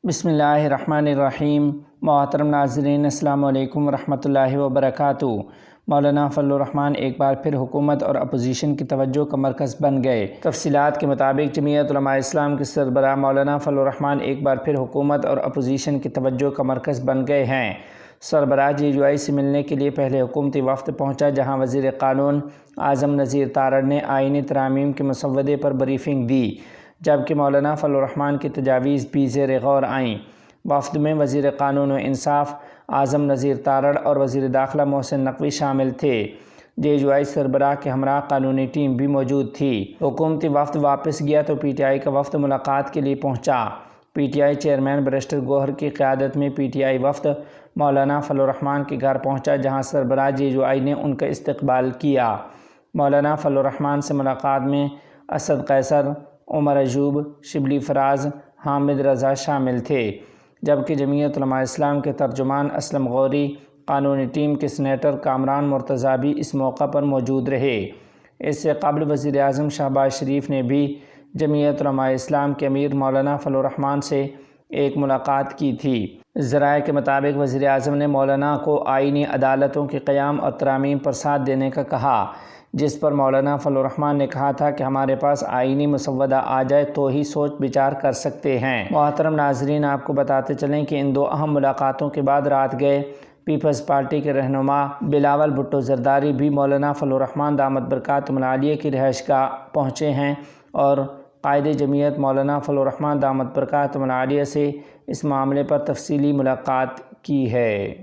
بسم اللہ الرحمن الرحیم۔ محترم ناظرین، السلام علیکم ورحمۃ اللہ وبرکاتہ۔ مولانا فضل الرحمان ایک بار پھر حکومت اور اپوزیشن کی توجہ کا مرکز بن گئے۔ تفصیلات کے مطابق جمعیت علماء اسلام کے سربراہ مولانا فضل الرحمان ایک بار پھر حکومت اور اپوزیشن کی توجہ کا مرکز بن گئے ہیں۔ سربراہ JUI سے ملنے کے لیے پہلے حکومتی وفد پہنچا، جہاں وزیر قانون اعظم نذیر تارڑ نے آئینی ترامیم کے مسودے پر بریفنگ دی، جبکہ مولانا فضل الرحمان کی تجاویز بھی زیر غور آئیں۔ وفد میں وزیر قانون و انصاف اعظم نذیر تارڑ اور وزیر داخلہ محسن نقوی شامل تھے۔ JUI سربراہ کے ہمراہ قانونی ٹیم بھی موجود تھی۔ حکومتی وفد واپس گیا تو PTI کا وفد ملاقات کے لیے پہنچا۔ PTI چیئرمین بیرسٹر گوہر کی قیادت میں PTI وفد مولانا فضل الرحمان کے گھر پہنچا، جہاں سربراہ JUI نے ان کا استقبال کیا۔ مولانا فضل الرحمان سے ملاقات میں اسد قیصر، عمر ایوب، شبلی فراز، حامد رضا شامل تھے، جبکہ جمعیت علماء اسلام کے ترجمان اسلم غوری، قانونی ٹیم کے سینیٹر کامران مرتضیٰ بھی اس موقع پر موجود رہے۔ اس سے قبل وزیر اعظم شہباز شریف نے بھی جمعیت علماء اسلام کے امیر مولانا فضل الرحمان سے ایک ملاقات کی تھی۔ ذرائع کے مطابق وزیر اعظم نے مولانا کو آئینی عدالتوں کے قیام اور ترامیم پر ساتھ دینے کا کہا، جس پر مولانا فضل الرحمان نے کہا تھا کہ ہمارے پاس آئینی مسودہ آ جائے تو ہی سوچ بچار کر سکتے ہیں۔ محترم ناظرین، آپ کو بتاتے چلیں کہ ان دو اہم ملاقاتوں کے بعد رات گئے پیپلز پارٹی کے رہنما بلاول بھٹو زرداری بھی مولانا فضل الرحمان دامت برکاتہم العالیہ کی رہائش گاہ پہنچے ہیں اور قائد جمعیت مولانا فضل الرحمان دامت برکاتہم العالیہ سے اس معاملے پر تفصیلی ملاقات کی ہے۔